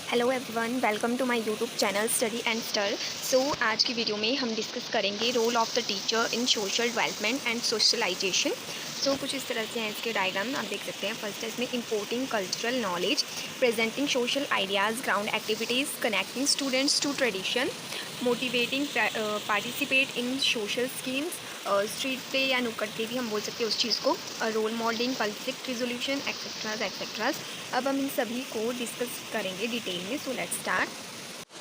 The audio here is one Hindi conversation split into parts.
Hello everyone, welcome to my YouTube channel study and stir. So आज की वीडियो में हम डिस्कस करेंगे role of the teacher in social development and socialization. So कुछ इस तरह से हैं इसके डायग्राम, आप देख सकते हैं। फर्स्ट है इसमें importing cultural knowledge, presenting social ideas, ground activities, connecting students to tradition, motivating participate in social schemes, street play या नुक्कड़ के भी हम बोल सकते हैं उस चीज़ को, रोल मॉडलिंग, कॉन्फ्लिक्ट रिजोल्यूशन, एक्सेट्राज एक्सेट्राज। अब हम इन सभी को डिस्कस करेंगे डिटेल में। So let's start.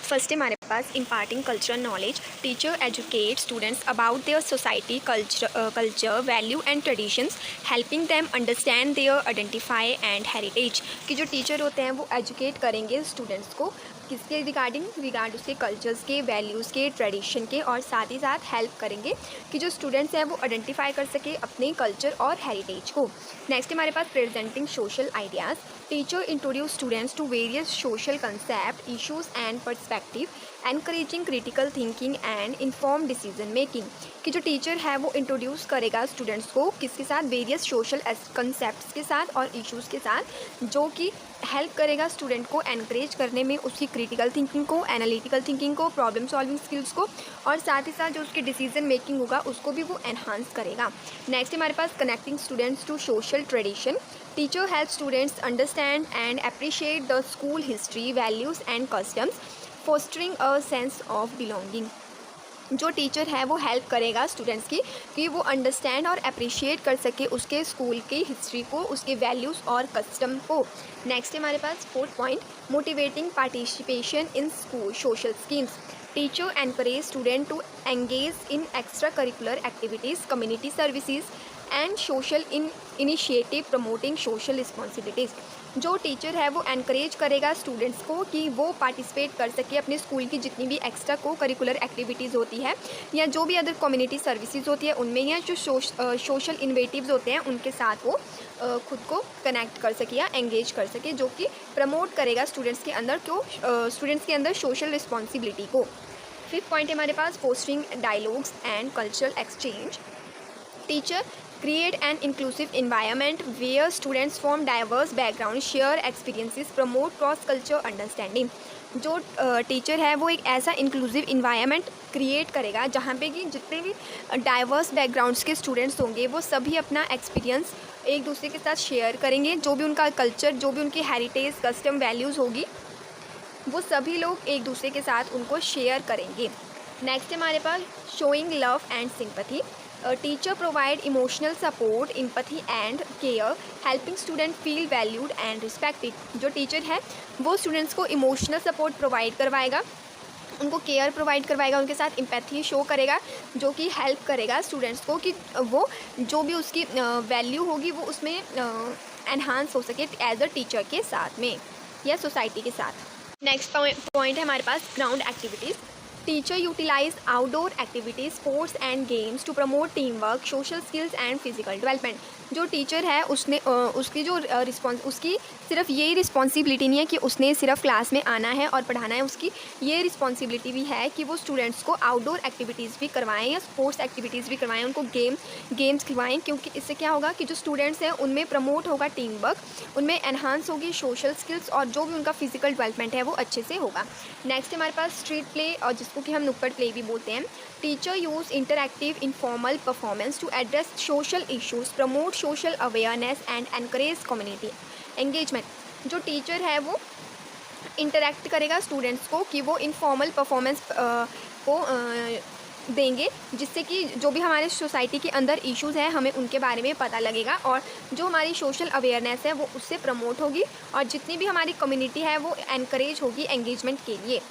फर्स्ट है हमारे पास imparting cultural knowledge. Teacher educate students about their society, culture, value and traditions, helping them understand their identify and heritage. कि जो टीचर होते हैं वो एजुकेट करेंगे स्टूडेंट्स को किसके रिगार्ड उसके कल्चर्स के, वैल्यूज़ के, ट्रेडिशन के, और साथ ही साथ हेल्प करेंगे कि जो स्टूडेंट्स हैं वो आइडेंटिफाई कर सके अपने कल्चर और हेरिटेज को। नेक्स्ट हमारे पास presenting social ideas. Teacher introduce students to various social concept, issues and perspective, encouraging critical thinking and inform decision making. कि जो टीचर है वो इंट्रोड्यूस करेगा स्टूडेंट्स को किसके साथ, वेरियस सोशल कंसेप्ट्स के साथ और इश्यूज़ के साथ, जो कि हेल्प करेगा स्टूडेंट को एनकरेज करने में उसकी क्रिटिकल थिंकिंग को, एनालिटिकल थिंकिंग को, प्रॉब्लम सॉल्विंग स्किल्स को, और साथ ही साथ जो उसकी डिसीजन मेकिंग होगा उसको भी वो एनहांस करेगा। नेक्स्ट हमारे पास connecting students to social tradition. Teacher help students understand and appreciate the school history, values and customs, fostering a sense of belonging. जो टीचर है वो हेल्प करेगा स्टूडेंट्स की कि वो अंडरस्टैंड और अप्रिशिएट कर सके उसके स्कूल की हिस्ट्री को, उसके वैल्यूज़ और कस्टम को। नेक्स्ट है हमारे पास fourth point, motivating participation in school social schemes. Teacher encourage student to engage in extra curricular activities, community services and social initiative promoting social responsibilities. जो टीचर है वो एनकरेज करेगा स्टूडेंट्स को कि वो पार्टिसिपेट कर सके अपने स्कूल की जितनी भी एक्स्ट्रा को करिकुलर एक्टिविटीज़ होती है या जो भी अदर कम्युनिटी सर्विसेज होती है उनमें, या जो सोशल इन्वेटिव्स होते हैं उनके साथ वो खुद को कनेक्ट कर सके या एंगेज कर सके, जो कि प्रमोट करेगा स्टूडेंट्स के अंदर सोशल रिस्पॉन्सिबिलिटी को। फिफ्थ पॉइंट है हमारे पास fostering dialogues and cultural exchange. Teacher create an inclusive environment where students from diverse backgrounds share experiences, promote cross culture understanding। जो टीचर है वो एक ऐसा इंक्लूसिव इन्वायरमेंट क्रिएट करेगा जहाँ पे कि जितने भी डाइवर्स बैकग्राउंड्स के स्टूडेंट्स होंगे वो सभी अपना एक्सपीरियंस एक दूसरे के साथ शेयर करेंगे। जो भी उनका कल्चर, जो भी उनकी हेरिटेज, कस्टम, वैल्यूज़ होगी, वो सभी लोग एक दूसरे के साथ उनको शेयर करेंगे। नेक्स्ट हमारे पास showing love and sympathy. Teacher provide emotional support, empathy and care, helping student feel valued and respected. जो टीचर है वो स्टूडेंट्स को इमोशनल सपोर्ट प्रोवाइड करवाएगा, उनको केयर प्रोवाइड करवाएगा, उनके साथ एम्पैथी शो करेगा, जो कि हेल्प करेगा स्टूडेंट्स को कि वो जो भी उसकी वैल्यू होगी वो उसमें एनहांस हो सके एज अ टीचर के साथ में या सोसाइटी के साथ। नेक्स्ट पॉइंट है हमारे पास ground activities. Teacher utilise outdoor activities, sports and games to promote team work, social skills and physical development. जो टीचर है उसकी सिर्फ यही रिस्पॉन्सिबिलिटी नहीं है कि उसने सिर्फ क्लास में आना है और पढ़ाना है, उसकी ये रिस्पॉन्सिबिलिटी भी है कि वो स्टूडेंट्स को आउटडोर एक्टिविटीज़ भी करवाएं या स्पोर्ट्स एक्टिविटीज़ भी करवाएं, उनको गेम्स खिलवाएं, क्योंकि इससे क्या होगा कि जो स्टूडेंट्स हैं उनमें प्रमोट होगा टीम वर्क, उनमें एनहांस होगी सोशल स्किल्स, और जो भी उनका फिजिकल डेवलपमेंट है वो अच्छे से होगा। नेक्स्ट हमारे पास स्ट्रीट प्ले, और जिसको कि हम नुक्कड़ प्ले भी बोलते हैं। Teacher use interactive informal performance to address social issues, promote social awareness and encourage community engagement. जो टीचर है वो इंटरैक्ट करेगा स्टूडेंट्स को कि वो इनफॉर्मल परफॉर्मेंस को देंगे, जिससे कि जो भी हमारे सोसाइटी के अंदर इश्यूज़ हैं हमें उनके बारे में पता लगेगा, और जो हमारी सोशल अवेयरनेस है वो उससे प्रमोट होगी, और जितनी भी हमारी कम्युनिटी है वो एनकरेज होगी एंगेजमेंट के लिए।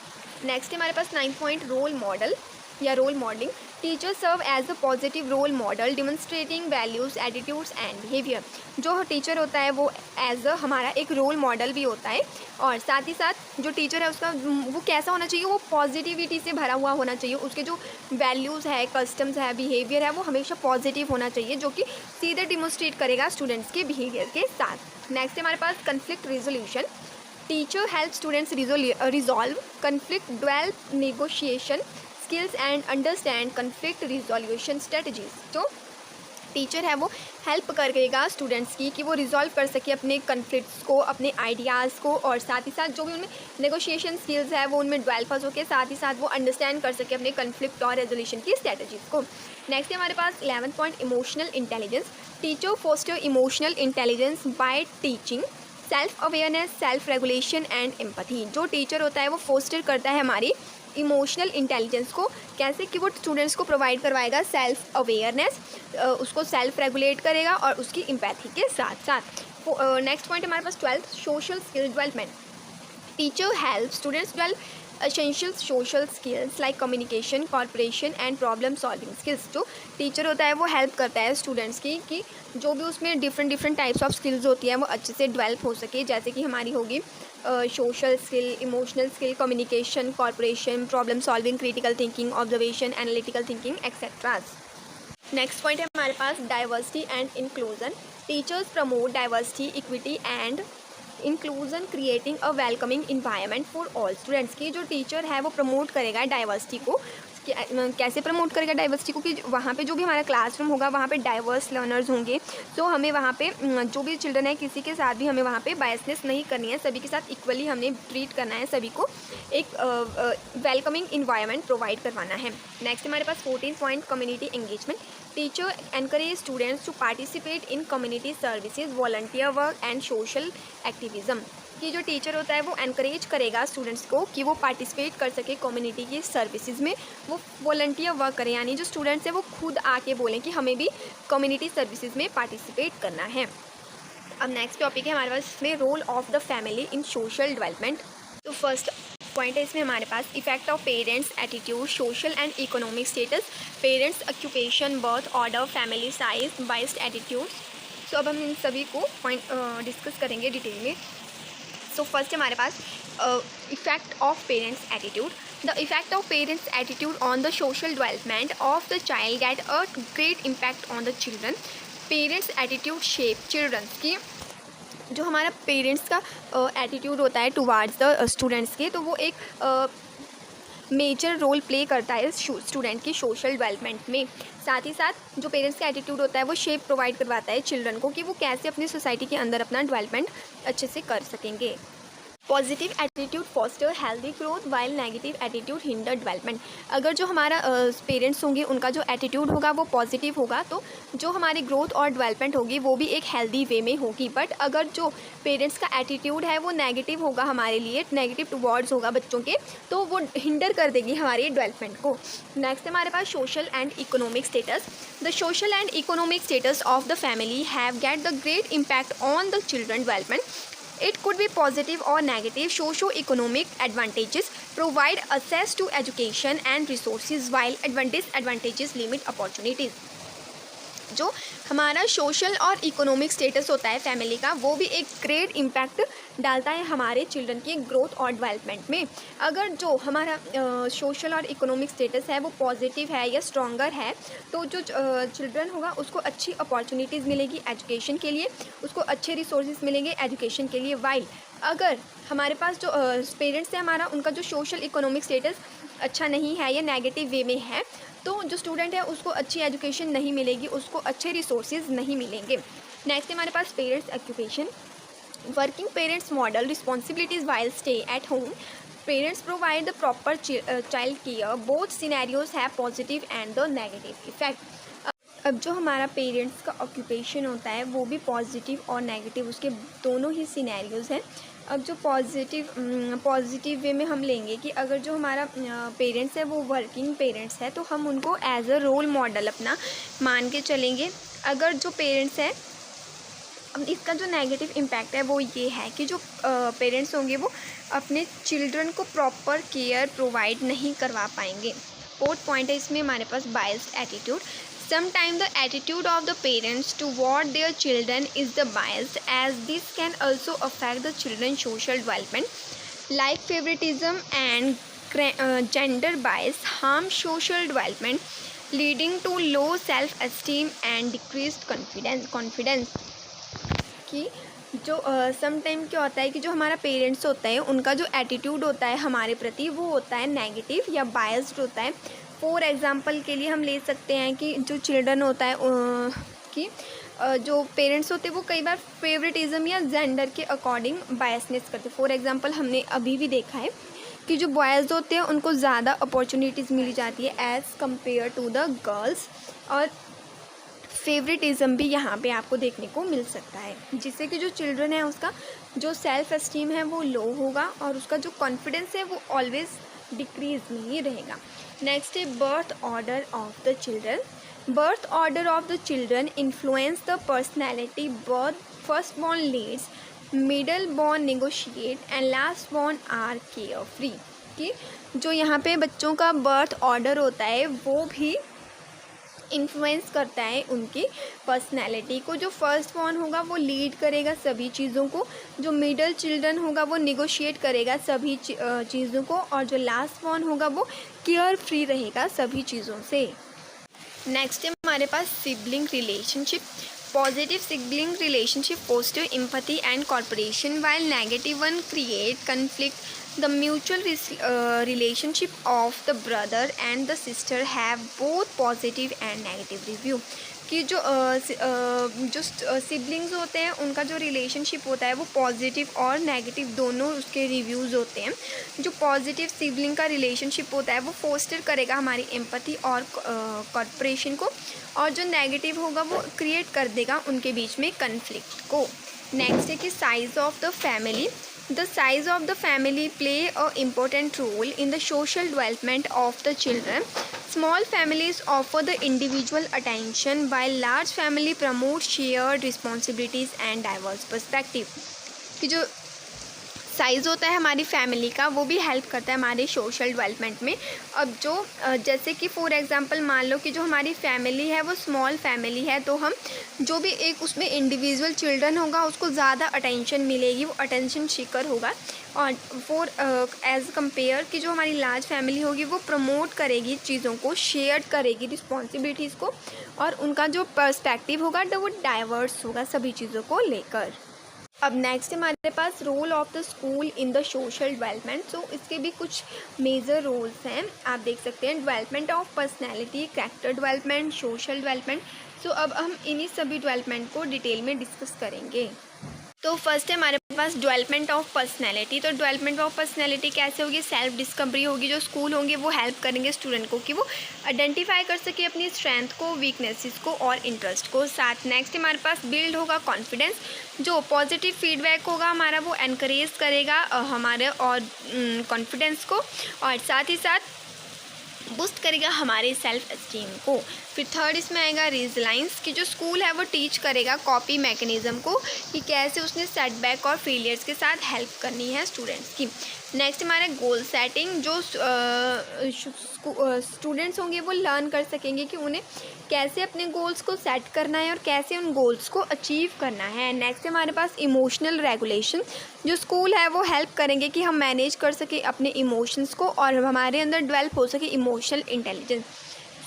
नेक्स्ट हमारे पास 9 पॉइंट रोल मॉडल या role modelling. Teacher serve as a positive role model, demonstrating values, attitudes and behaviour. जो टीचर होता है वो एज अ हमारा एक रोल मॉडल भी होता है, और साथ ही साथ जो टीचर है उसका वो कैसा होना चाहिए, वो पॉजिटिविटी से भरा हुआ होना चाहिए। उसके जो वैल्यूज़ है, कस्टम्स है, बिहेवियर है, वो हमेशा पॉजिटिव होना चाहिए, जो कि सीधे डिमॉन्स्ट्रेट करेगा स्टूडेंट्स के बिहेवियर के साथ। नेक्स्ट हमारे पास conflict resolution. Teacher help students resolve conflict, develop negotiation skills and understand conflict resolution strategies. तो टीचर है वो हेल्प करेगा स्टूडेंट्स की कि वो रिजॉल्व कर सके अपने कन्फ्लिक्ट्स को, अपने आइडियाज़ को, और साथ ही साथ जो भी उनमें नेगोशिएशन स्किल्स है वो उनमें डेवलप हो सके, साथ ही साथ वो अंडरस्टैंड कर सके अपने कन्फ्लिक्ट और रेजोल्यूशन की स्ट्रेटजीज़ को। नेक्स्ट है हमारे पास 11 point emotional intelligence. Teacher foster emotional intelligence by teaching self awareness, self regulation and empathy. जो टीचर होता है वो फोस्टर करता है हमारी इमोशनल इंटेलिजेंस को, कैसे कि वो स्टूडेंट्स को प्रोवाइड करवाएगा सेल्फ अवेयरनेस, उसको सेल्फ रेगुलेट करेगा और उसकी एम्पैथी के साथ साथ। नेक्स्ट पॉइंट हमारे पास 12 social skill development. Teacher help students develop essential social skills like communication, corporation and problem solving skills. जो टीचर होता है वो हेल्प करता है स्टूडेंट्स की कि जो भी उसमें डिफरेंट टाइप्स ऑफ स्किल्स होती हैं वो अच्छे से डेवलप हो सके, जैसे कि हमारी होगी social skill, emotional skill, communication, corporation, problem solving, critical thinking, observation, analytical thinking etcetera. Next point है हमारे पास diversity and inclusion. Teachers promote diversity, equity and inclusion, creating a welcoming environment for all students. की जो टीचर है वो प्रमोट करेगा डाइवर्सिटी को। कैसे प्रमोट करेगा डाइवर्सिटी को, कि वहाँ पे जो भी हमारा क्लासरूम होगा वहाँ पे डाइवर्स लर्नर्स होंगे, तो हमें वहाँ पे जो भी चिल्ड्रन है किसी के साथ भी हमें वहाँ पे बायसनेस नहीं करनी है, सभी के साथ इक्वली हमने ट्रीट करना है, सभी को एक वेलकमिंग इन्वायरमेंट प्रोवाइड करवाना है। नेक्स्ट हमारे पास 14 point community engagement. Teacher encourage students to participate in community services, volunteer work and social activism. कि जो टीचर होता है वो एनकरेज करेगा स्टूडेंट्स को कि वो पार्टिसिपेट कर सके कम्युनिटी की सर्विसेज में, वो वॉलंटियर वर्क करें, यानी जो स्टूडेंट्स हैं वो खुद आके बोलें कि हमें भी कम्युनिटी सर्विसेज में पार्टिसिपेट करना है। अब नेक्स्ट टॉपिक है हमारे पास इसमें role of the family in social development. तो फर्स्ट पॉइंट है इसमें हमारे पास effect of parents attitude, social and economic status, parents occupation, birth order, family size, biased attitude. So अब हम इन सभी को पॉइंट डिस्कस करेंगे डिटेल में। सो फर्स्ट हमारे पास effect of parents attitude. The effect of parents attitude on the social development of the child get a great impact on the children. Parents attitude shape children's की, जो हमारा पेरेंट्स का एटीट्यूड होता है टुवार्ड्स द स्टूडेंट्स के, तो वो एक मेजर रोल प्ले करता है स्टूडेंट की सोशल डेवलपमेंट में। साथ ही साथ जो पेरेंट्स का एटीट्यूड होता है वो शेप प्रोवाइड करवाता है चिल्ड्रन को कि वो कैसे अपनी सोसाइटी के अंदर अपना डेवलपमेंट अच्छे से कर सकेंगे। Positive attitude foster healthy growth while negative attitude hinder development. अगर जो हमारा पेरेंट्स होंगे उनका जो एटीट्यूड होगा वो पॉजिटिव होगा, तो जो हमारी ग्रोथ और डेवलपमेंट होगी वो भी एक हेल्दी वे में होगी। बट अगर जो पेरेंट्स का एटीट्यूड है वो नेगेटिव होगा, हमारे लिए नेगेटिव टुवर्ड्स होगा बच्चों के, तो वो हिंडर कर देगी हमारी डेवलपमेंट को। नेक्स्ट हमारे पास social and economic status. The social and economic status of the family have get the great impact on the children development. It could be positive or negative. Socio-economic advantages provide access to education and resources, while disadvantages limit opportunities. जो हमारा सोशल और इकोनॉमिक स्टेटस होता है फैमिली का, वो भी एक ग्रेट इम्पैक्ट डालता है हमारे चिल्ड्रन की ग्रोथ और डेवलपमेंट में। अगर जो हमारा सोशल और इकोनॉमिक स्टेटस है वो पॉजिटिव है या स्ट्रॉन्गर है, तो जो चिल्ड्रन होगा उसको अच्छी अपॉर्चुनिटीज़ मिलेगी एजुकेशन के लिए, उसको अच्छे रिसोर्सेज मिलेंगे एजुकेशन के लिए। वाइल अगर हमारे पास जो पेरेंट्स है हमारा, उनका जो सोशल इकोनॉमिक स्टेटस अच्छा नहीं है या नेगेटिव वे में है, तो जो स्टूडेंट है उसको अच्छी एजुकेशन नहीं मिलेगी, उसको अच्छे रिसोर्सेज नहीं मिलेंगे। नेक्स्ट हमारे पास parents occupation. Working parents model responsibilities while stay at home. Parents provide the proper child care. Both scenarios have positive and the negative effect. अब जो हमारा पेरेंट्स का ऑक्यूपेशन होता है वो भी पॉजिटिव और नेगेटिव, उसके दोनों ही सिनेरियोज़ हैं। अब जो पॉजिटिव वे में हम लेंगे कि अगर जो हमारा पेरेंट्स है वो वर्किंग पेरेंट्स है, तो हम उनको एज अ रोल मॉडल अपना मान के चलेंगे। अगर जो पेरेंट्स है, अब इसका जो नेगेटिव इम्पैक्ट है वो ये है कि जो पेरेंट्स होंगे वो अपने चिल्ड्रन को प्रॉपर केयर प्रोवाइड नहीं करवा पाएंगे। फोर्थ पॉइंट है इसमें हमारे पास biased attitude. Sometimes the attitude of the parents toward their children is the biased, as this can also affect the children's social development. Like favoritism and gender bias harm social development, leading to low self-esteem and decreased confidence. कि जो सम टाइम क्या होता है कि जो हमारा पेरेंट्स होता है उनका जो एटीट्यूड होता है हमारे प्रति वो होता है नेगेटिव या बायस्ड होता है। फॉर एग्ज़ाम्पल के लिए हम ले सकते हैं कि जो चिल्ड्रन होता है कि जो पेरेंट्स होते हैं वो कई बार फेवरेटिज्म या जेंडर के अकॉर्डिंग बायसनेस करते हैं। फॉर एग्जांपल हमने अभी भी देखा है कि जो बॉयज़ होते हैं उनको ज़्यादा अपॉर्चुनिटीज़ मिली जाती है as compare to the girls, और फेवरेटिज़म भी यहाँ पे आपको देखने को मिल सकता है, जिससे कि जो चिल्ड्रन है उसका जो सेल्फ एस्टीम है वो लो होगा और उसका जो कॉन्फिडेंस है वो ऑलवेज डिक्रीज में ही रहेगा। नेक्स्ट है birth order of the children. Birth order of the children influence the personality. Birth first born leads, middle born negotiate and last born are care free. कि जो यहाँ पे बच्चों का बर्थ ऑर्डर होता है वो भी इन्फ्लुएंस करता है उनकी पर्सनैलिटी को। जो फर्स्ट बॉर्न होगा वो लीड करेगा सभी चीज़ों को, जो मिडल चिल्ड्रन होगा वो निगोशिएट करेगा सभी चीज़ों को, और जो लास्ट बॉर्न होगा वो केयर फ्री रहेगा सभी चीज़ों से। नेक्स्ट है हमारे पास sibling relationship. Positive sibling relationship foster empathy and corporation, while negative one create conflict. The mutual relationship of the brother and the sister have both positive and negative review। कि जो सिबलिंग्स होते हैं उनका जो रिलेशनशिप होता है वो पॉजिटिव और नेगेटिव दोनों उसके रिव्यूज़ होते हैं। जो पॉजिटिव सिबलिंग का रिलेशनशिप होता है वो फोस्टर करेगा हमारी एम्पैथी और कॉर्पोरेशन को, और जो नेगेटिव होगा वो क्रिएट कर देगा उनके बीच में कन्फ्लिक्ट को। नेक्स्ट है कि size of the family. The size of the family play an important role in the social development of the children. Small families offer the individual attention, while large family promote shared responsibilities and diverse perspective। कि जो साइज़ होता है हमारी फैमिली का वो भी हेल्प करता है हमारे सोशल डेवलपमेंट में। अब जो जैसे कि फॉर एग्जांपल मान लो कि जो हमारी फैमिली है वो स्मॉल फैमिली है, तो हम जो भी एक उसमें इंडिविजुअल चिल्ड्रन होगा उसको ज़्यादा अटेंशन मिलेगी, वो अटेंशन सीकर होगा। और फॉर एज़ कंपेयर कि जो हमारी लार्ज फैमिली होगी वो प्रमोट करेगी चीज़ों को, शेयर करेगी रिस्पॉन्सिबिलिटीज़ को, और उनका जो पर्सपेक्टिव होगा तो वो डाइवर्स होगा सभी चीज़ों को लेकर। अब नेक्स्ट हमारे पास role of the school in the social development. So इसके भी कुछ मेजर रोल्स हैं, आप देख सकते हैं। Development of personality, character development, social development. So अब हम इन्हीं सभी डेवलपमेंट को डिटेल में डिस्कस करेंगे। तो फर्स्ट है हमारे पास डेवलपमेंट ऑफ पर्सनैलिटी। तो डेवलपमेंट ऑफ पर्सनैलिटी कैसे होगी? सेल्फ डिस्कवरी होगी। जो स्कूल होंगे वो हेल्प करेंगे स्टूडेंट को कि वो आइडेंटिफाई कर सके अपनी स्ट्रेंथ को, वीकनेसेस को और इंटरेस्ट को। साथ नेक्स्ट हमारे पास बिल्ड होगा कॉन्फिडेंस। जो पॉजिटिव फीडबैक होगा हमारा वो एनकरेज करेगा हमारे और कॉन्फिडेंस को, और साथ ही साथ बूस्ट करेगा हमारे सेल्फ एस्टीम को। फिर थर्ड इसमें आएगा रेजिलियंस, कि जो स्कूल है वो टीच करेगा कॉपी मैकेनिज़्म को कि कैसे उसने सेटबैक और फेलियर्स के साथ हेल्प करनी है स्टूडेंट्स की। नेक्स्ट हमारा गोल सेटिंग। जो स्टूडेंट्स होंगे वो लर्न कर सकेंगे कि उन्हें कैसे अपने गोल्स को सेट करना है और कैसे उन गोल्स को अचीव करना है। नेक्स्ट हमारे पास इमोशनल रेगुलेशन। जो स्कूल है वो हेल्प करेंगे कि हम मैनेज कर सके अपने इमोशंस को और हमारे अंदर डेवलप हो सके इमोशनल इंटेलिजेंस।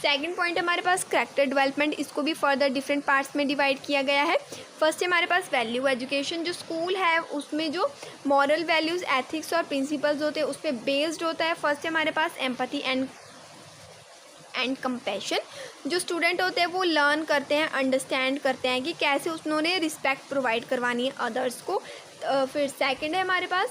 सेकंड पॉइंट हमारे पास करैक्टर डेवलपमेंट। इसको भी फर्दर डिफरेंट पार्ट्स में डिवाइड किया गया है। फर्स्ट हमारे पास वैल्यू एजुकेशन। जो स्कूल है उसमें जो मॉरल वैल्यूज़, एथिक्स और प्रिंसिपल्स होते हैं उस पर बेस्ड होता है। फर्स्ट हमारे पास एम्पैथी एंड कंपैशन। जो स्टूडेंट होते हैं वो लर्न करते हैं, अंडरस्टैंड करते हैं कि कैसे उन्होंने रिस्पेक्ट प्रोवाइड करवानी है अदर्स को। फिर सेकंड है हमारे पास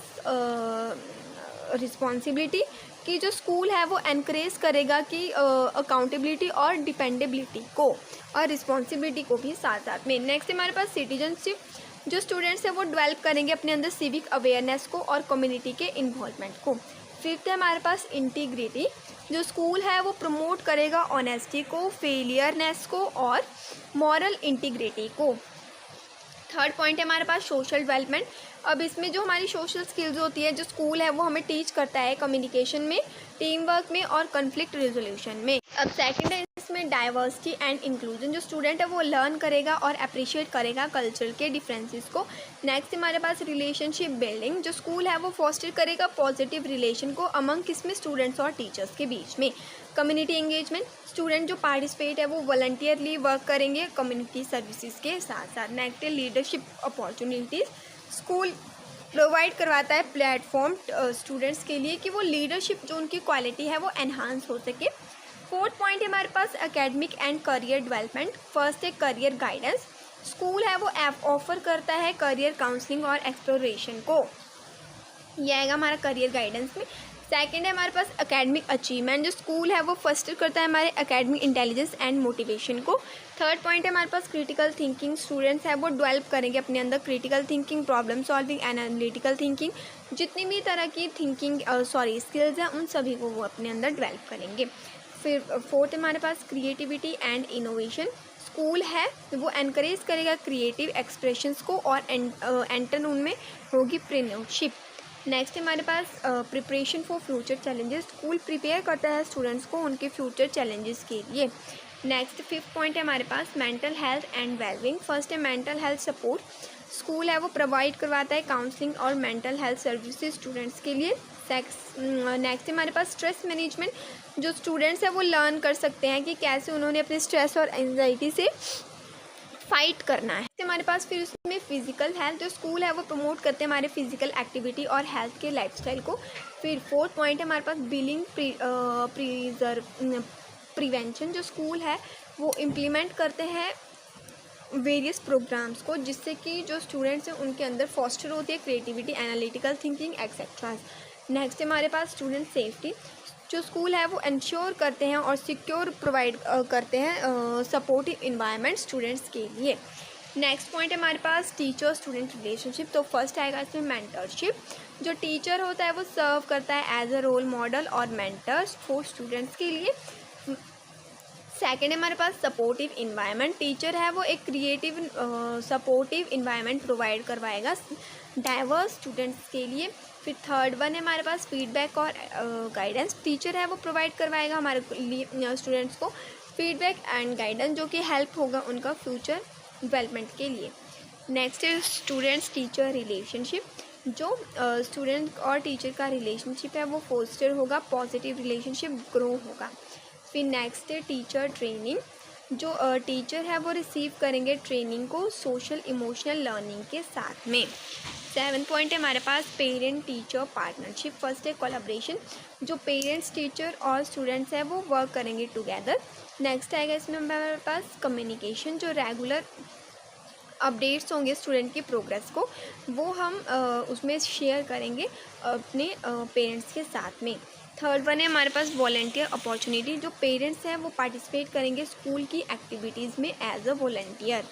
रिस्पॉन्सिबिलिटी, कि जो स्कूल है वो एनकरेज करेगा कि अकाउंटेबिलिटी और डिपेंडेबिलिटी को और रिस्पॉन्सिबिलिटी को भी साथ साथ में। नेक्स्ट हमारे पास सिटीजनशिप। जो स्टूडेंट्स हैं वो डेवलप करेंगे अपने अंदर सिविक अवेयरनेस को और कम्युनिटी के इन्वॉल्वमेंट को। फिफ्थ है हमारे पास इंटीग्रिटी। जो स्कूल है वो प्रमोट करेगा ऑनेस्टी को, फेलियरनेस को और मॉरल इंटीग्रिटी को। थर्ड पॉइंट है हमारे पास सोशल डेवलपमेंट। अब इसमें जो हमारी सोशल स्किल्स होती है जो स्कूल है वो हमें टीच करता है कम्युनिकेशन में, टीम वर्क में और कॉन्फ्लिक्ट रेजोल्यूशन में। अब सेकंड है इसमें डाइवर्सिटी एंड इंक्लूजन। जो स्टूडेंट है वो लर्न करेगा और अप्रिशिएट करेगा कल्चर के डिफरेंसेस को। नेक्स्ट हमारे पास रिलेशनशिप बिल्डिंग। जो स्कूल है वो फॉस्टर करेगा पॉजिटिव रिलेशन को अमंग किसमें, स्टूडेंट्स और टीचर्स के बीच में। Community engagement. स्टूडेंट जो पार्टिसिपेट है वो वॉलंटियरली वर्क करेंगे कम्युनिटी सर्विसेज के साथ साथ। नेक्स्ट है लीडरशिप अपॉर्चुनिटीज़। स्कूल प्रोवाइड करवाता है प्लेटफॉर्म स्टूडेंट्स के लिए कि वो लीडरशिप जो उनकी क्वालिटी है वो एनहांस हो सके। फोर्थ पॉइंट है हमारे पास academic and career development. First है करियर गाइडेंस। स्कूल है वो ऑफर करता है करियर काउंसलिंग और एक्सप्लोरेशन को, ये आएगा हमारा करियर गाइडेंस में। सेकंड है हमारे पास एकेडमिक अचीवमेंट, जो स्कूल है वो फर्स्ट करता है हमारे एकेडमिक इंटेलिजेंस एंड मोटिवेशन को। थर्ड पॉइंट है हमारे पास क्रिटिकल थिंकिंग, स्टूडेंट्स है वो डेवलप करेंगे अपने अंदर critical thinking, problem solving, analytical thinking, जितनी भी तरह की थिंकिंग स्किल्स हैं उन सभी को वो अपने अंदर डेवलप करेंगे। फिर फोर्थ है हमारे पास क्रिएटिविटी एंड इनोवेशन। स्कूल है वो एनकरेज करेगा क्रिएटिव एक्सप्रेशंस को और एंटर उनमें होगी प्रेन्योरशिप। नेक्स्ट है हमारे पास preparation for future challenges. School prepare करता है स्टूडेंट्स को उनके फ्यूचर चैलेंजेस के लिए। नेक्स्ट फिफ्थ पॉइंट है हमारे पास mental health and wellbeing. First है मेंटल हेल्थ सपोर्ट। स्कूल है वो प्रोवाइड करवाता है काउंसलिंग और मेंटल हेल्थ सर्विसेज स्टूडेंट्स के लिए। नेक्स्ट है हमारे पास स्ट्रेस मैनेजमेंट, जो स्टूडेंट्स हैं वो लर्न कर सकते हैं कि कैसे उन्होंने अपने स्ट्रेस और एंजाइटी से फाइट करना है। हमारे पास फिर उसमें फिजिकल हेल्थ, जो स्कूल है वो प्रमोट करते हैं हमारे फिजिकल एक्टिविटी और हेल्थ के लाइफस्टाइल को। फिर फोर्थ पॉइंट है हमारे पास बिलिंग प्रिवेंशन, जो स्कूल है वो इम्प्लीमेंट करते हैं वेरियस प्रोग्राम्स को, जिससे कि जो स्टूडेंट्स हैं उनके अंदर फॉस्टर होती है creativity, analytical thinking etcetera. Next है हमारे पास स्टूडेंट सेफ्टी, जो स्कूल है वो इंश्योर करते हैं और सिक्योर प्रोवाइड करते हैं सपोर्टिव इन्वायरमेंट स्टूडेंट्स के लिए। नेक्स्ट पॉइंट है हमारे पास टीचर स्टूडेंट रिलेशनशिप। तो फर्स्ट आएगा इसमें मेंटरशिप, जो टीचर होता है वो सर्व करता है एज अ रोल मॉडल और मेंटर्स फॉर स्टूडेंट्स के लिए। सेकेंड है हमारे पास सपोर्टिव इन्वायरमेंट, टीचर है वो एक क्रिएटिव सपोर्टिव इन्वायरमेंट प्रोवाइड करवाएगा डाइवर्स स्टूडेंट्स के लिए। फिर थर्ड वन है हमारे पास फीडबैक और गाइडेंस, टीचर है वो प्रोवाइड करवाएगा हमारे लिए स्टूडेंट्स को फीडबैक एंड गाइडेंस, जो कि हेल्प होगा उनका फ्यूचर डेवलपमेंट के लिए। नेक्स्ट है स्टूडेंट्स टीचर रिलेशनशिप, जो स्टूडेंट और टीचर का रिलेशनशिप है वो फोस्टर होगा, पॉजिटिव रिलेशनशिप ग्रो होगा। फिर नेक्स्ट है टीचर ट्रेनिंग, जो टीचर है वो रिसीव करेंगे ट्रेनिंग को सोशल इमोशनल लर्निंग के साथ में। सेवन पॉइंट है हमारे पास पेरेंट टीचर पार्टनरशिप। फर्स्ट है कोलैबोरेशन, जो पेरेंट्स टीचर और स्टूडेंट्स हैं वो वर्क करेंगे टुगेदर। नेक्स्ट आएगा इसमें हमारे पास कम्युनिकेशन, जो रेगुलर अपडेट्स होंगे स्टूडेंट की प्रोग्रेस को वो हम उसमें शेयर करेंगे अपने पेरेंट्स के साथ में। थर्ड वन है हमारे पास वॉलेंटियर अपॉर्चुनिटी, जो पेरेंट्स हैं वो पार्टिसिपेट करेंगे स्कूल की एक्टिविटीज़ में एज अ वॉलेंटियर।